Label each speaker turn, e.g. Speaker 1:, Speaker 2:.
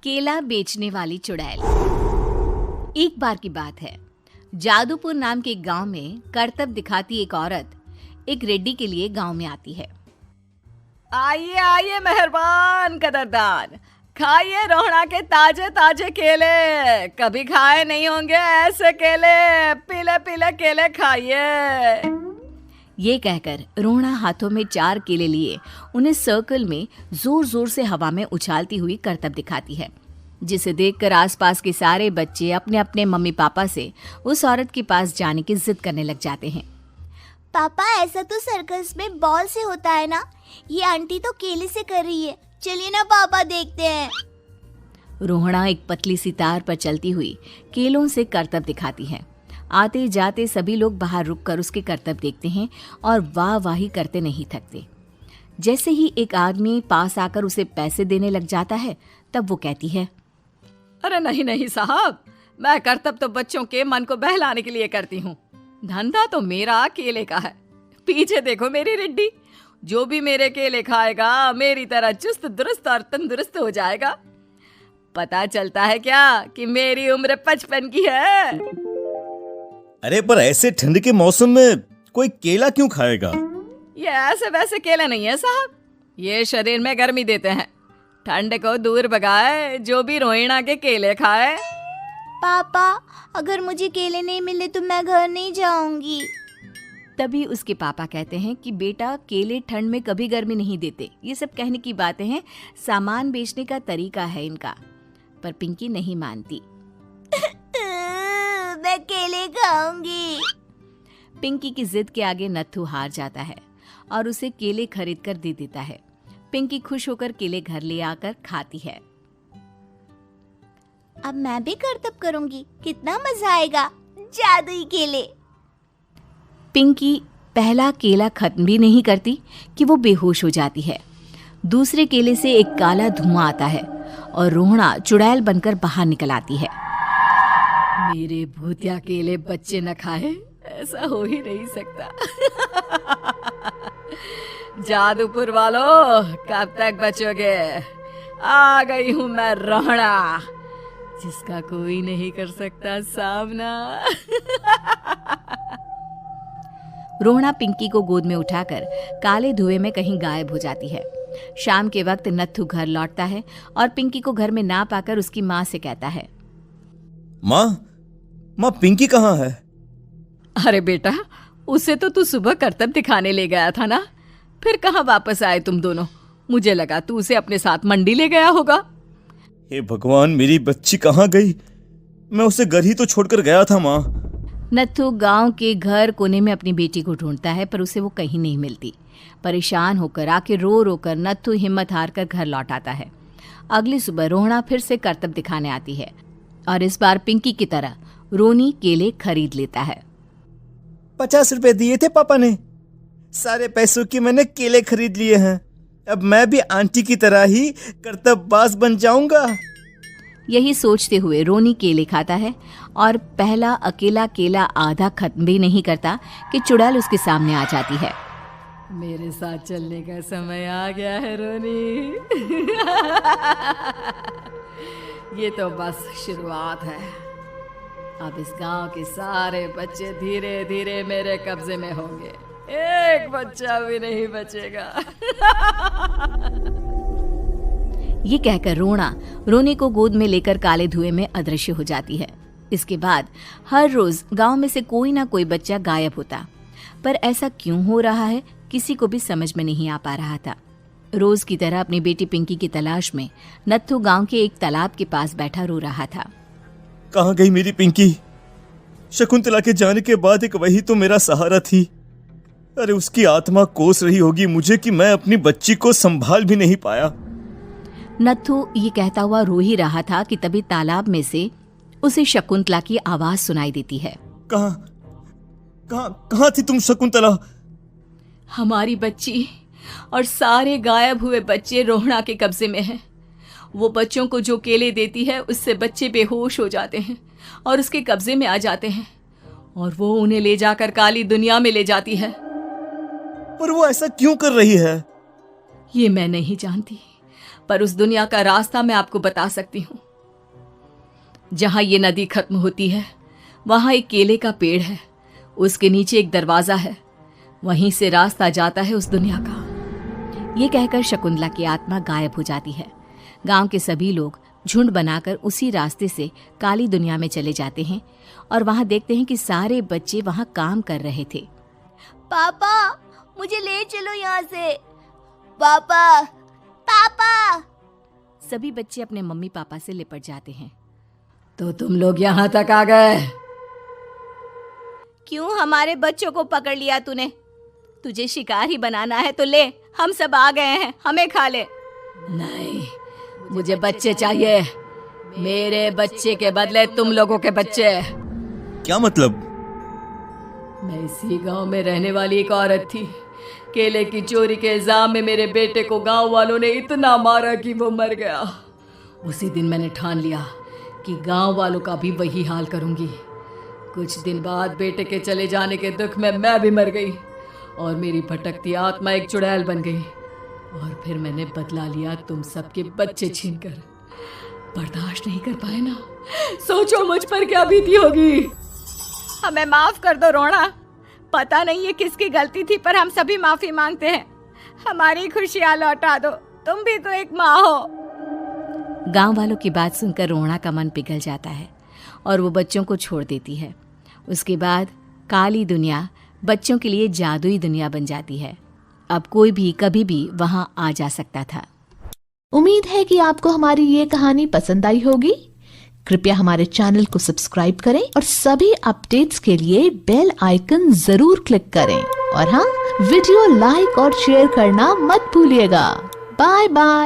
Speaker 1: केला बेचने वाली चुड़ैल। एक बार की बात है, जादूपुर नाम के एक गांव में करतब दिखाती एक औरत एक रेड्डी के लिए गांव में आती है।
Speaker 2: आइए आइए मेहरबान कदरदान, खाइए रोहड़ा के ताजे ताजे केले। कभी खाए नहीं होंगे ऐसे केले, पीले पीले केले खाइए।
Speaker 1: ये कहकर रोहड़ा हाथों में 4 केले लिए उन्हें सर्कल में जोर जोर से हवा में उछालती हुई करतब दिखाती है, जिसे देखकर आसपास के सारे बच्चे अपने अपने मम्मी पापा से उस औरत के पास जाने की जिद करने लग जाते हैं।
Speaker 3: पापा, ऐसा तो सर्कस में बॉल से होता है ना, ये आंटी तो केले से कर रही है। चलिए ना पापा, देखते हैं।
Speaker 1: रोहड़ा एक पतली सी तार पर चलती हुई केलों से करतब दिखाती है। आते जाते सभी लोग बाहर रुककर उसके करतब देखते हैं और वाह वाही करते नहीं थकते। जैसे ही एक आदमी पास आकर उसे पैसे देने लग जाता है, तब वो कहती है,
Speaker 2: अरे नहीं नहीं साहब, मैं करतब तो बच्चों के मन को बहलाने के लिए करती हूँ। धंधा तो मेरा केले का है। पीछे देखो मेरी रिड्डी, जो भी मेरे केले खाएगा मेरी तरह चुस्त दुरुस्त और तंदुरुस्त हो जाएगा। पता चलता है क्या कि मेरी उम्र 55 की है।
Speaker 4: अरे पर ऐसे ठंड के मौसम में कोई केला क्यों खाएगा?
Speaker 2: ये ऐसे वैसे केले नहीं है साहब, ये शरीर में गर्मी देते हैं। ठंड को दूर भगाए जो भी रोहिणा के केले खाए।
Speaker 3: पापा, अगर मुझे केले नहीं मिले तो मैं घर नहीं जाऊंगी।
Speaker 1: तभी उसके पापा कहते हैं कि बेटा, केले ठंड में कभी गर्मी नहीं देते। ये सब कहने की बातें हैं, सामान बेचने का तरीका है इनका। पर पिंकी नहीं मानती।
Speaker 3: मैं केले खाऊंगी।
Speaker 1: पिंकी की जिद के आगे नत्थू हार जाता है और उसे केले खरीद कर दे देता है। पिंकी खुश होकर केले घर ले आकर खाती है।
Speaker 3: अब मैं भी करतब करूंगी, कितना मजा आएगा। जादुई केले।
Speaker 1: पिंकी पहला केला खत्म भी नहीं करती कि वो बेहोश हो जाती है। दूसरे केले से एक काला धुआं आता है और रोहड़ा चुड़ैल बनकर बाहर निकल आती है।
Speaker 2: मेरे भूतिया केले बच्चे न खाए, ऐसा हो ही नहीं सकता। जादूपुर वालों, कब तक बचोगे? आ गई हूँ मैं रोहड़ा, जिसका कोई नहीं कर सकता सामना।
Speaker 1: रोहड़ा पिंकी को गोद में उठाकर काले धुएं में कहीं गायब हो जाती है। शाम के वक्त नत्थू घर लौटता है और पिंकी को घर में ना पाकर उसकी माँ से कहता है,
Speaker 4: माँ पिंकी कहाँ है?
Speaker 2: अरे बेटा, उसे तो तू सुबह करतब दिखाने ले गया था ना, फिर कहाँ वापस आए तुम दोनों? मुझे लगा तू उसे अपने साथ मंडी ले गया होगा।
Speaker 4: हे भगवान, मेरी बच्ची कहाँ गई? मैं उसे घर ही तो छोड़कर गया था माँ।
Speaker 1: नत्थू गांव के घर कोने में अपनी बेटी को ढूंढता है, पर उसे वो कहीं नहीं मिलती। परेशान होकर आखिर रो रो कर नत्थू हिम्मत हार कर घर लौट आता है। अगली सुबह रोहड़ा फिर से करतब दिखाने आती है और इस बार पिंकी की तरह रोनी केले खरीद लेता है।
Speaker 4: 50 रुपए दिए थे पापा ने, सारे पैसों की मैंने केले खरीद लिए हैं। अब मैं भी आंटी की तरह ही करतबबाज बन जाऊंगा।
Speaker 1: यही सोचते हुए रोनी केले खाता है और पहला अकेला केला आधा खत्म भी नहीं करता कि चुड़ैल उसके सामने आ जाती है।
Speaker 2: मेरे साथ चलने का समय आ गया है रोनी। ये तो बस शुरुआत है। अब इस गांव के सारे बच्चे धीरे धीरे मेरे कब्जे में होंगे, एक बच्चा भी नहीं बचेगा।
Speaker 1: ये कहकर रोना रोनी को गोद में लेकर काले धुएं में अदृश्य हो जाती है। इसके बाद हर रोज गांव में से कोई ना कोई बच्चा गायब होता, पर ऐसा क्यों हो रहा है किसी को भी समझ में नहीं आ पा रहा था। रोज की तरह अपनी बेटी पिंकी की तलाश में नत्थू गांव के एक तालाब के पास बैठा रो रहा था।
Speaker 4: कहाँ गई मेरी पिंकी? शकुंतला के जाने के बाद एक वही तो मेरा सहारा थी। अरे उसकी आत्मा कोस रही होगी मुझे कि मैं अपनी बच्ची को संभाल भी नहीं पाया।
Speaker 1: नत्थू ये कहता हुआ रो ही रहा था कि तभी तालाब में से उसे शकुंतला की आवाज सुनाई देती है।
Speaker 4: कहाँ थी तुम शकुंतला?
Speaker 2: हमारी बच्ची और सारे गायब हुए बच्चे रोहड़ा के कब्जे में हैं। वो बच्चों को जो केले देती है उससे बच्चे बेहोश हो जाते हैं और उसके कब्जे में आ जाते हैं और वो उन्हें ले जाकर काली दुनिया में ले जाती है।
Speaker 4: पर वो ऐसा क्यों कर रही है?
Speaker 2: ये मैं नहीं जानती, पर उस दुनिया का रास्ता मैं आपको बता सकती हूँ। जहां ये नदी खत्म होती है वहां एक केले का पेड़ है, उसके नीचे एक दरवाजा है, वहीं से रास्ता जाता है उस दुनिया का।
Speaker 1: ये कहकर शकुंतला की आत्मा गायब हो जाती है। गांव के सभी लोग झुंड बनाकर उसी रास्ते से काली दुनिया में चले जाते हैं और वहां देखते हैं कि सारे बच्चे वहां काम कर रहे थे।
Speaker 3: पापा मुझे ले चलो यहाँ से। पापा पापा।
Speaker 1: सभी बच्चे अपने मम्मी पापा से लिपट जाते हैं।
Speaker 2: तो तुम लोग यहाँ तक आ गए?
Speaker 1: क्यों हमारे बच्चों को पकड़ लिया तूने? तुझे शिकार ही बनाना है तो ले, हम सब आ गए हैं, हमें खा ले।
Speaker 2: नहीं, मुझे बच्चे चाहिए। मेरे बच्चे के बदले तुम लोगों के बच्चे।
Speaker 4: क्या मतलब?
Speaker 2: मैं इसी गांव में रहने वाली एक औरत थी। केले की चोरी के इल्जाम में मेरे बेटे को गांव वालों ने इतना मारा कि वो मर गया। उसी दिन मैंने ठान लिया कि गांव वालों का भी वही हाल करूंगी। कुछ दिन बाद बेटे के चले जाने के दुख में मैं भी मर गई और मेरी भटकती आत्मा एक चुड़ैल बन गई। और फिर मैंने बदला लिया तुम सबके बच्चे छीनकर। बर्दाश्त नहीं कर पाए ना? सोचो मुझ पर क्या बीती होगी।
Speaker 1: हमें माफ कर दो रोना। पता नहीं ये किसकी गलती थी, पर हम सभी माफी मांगते हैं। हमारी खुशियां लौटा दो, तुम भी तो एक माँ हो। गांव वालों की बात सुनकर रोना का मन पिघल जाता है और वो बच्चों को छोड़ देती है। उसके बाद काली दुनिया बच्चों के लिए जादुई दुनिया बन जाती है। अब कोई भी कभी भी वहां आ जा सकता था।
Speaker 5: उम्मीद है कि आपको हमारी ये कहानी पसंद आई होगी। कृपया हमारे चैनल को सब्सक्राइब करें और सभी अपडेट्स के लिए बेल आइकन जरूर क्लिक करें। और हाँ, वीडियो लाइक और शेयर करना मत भूलिएगा। Bye bye.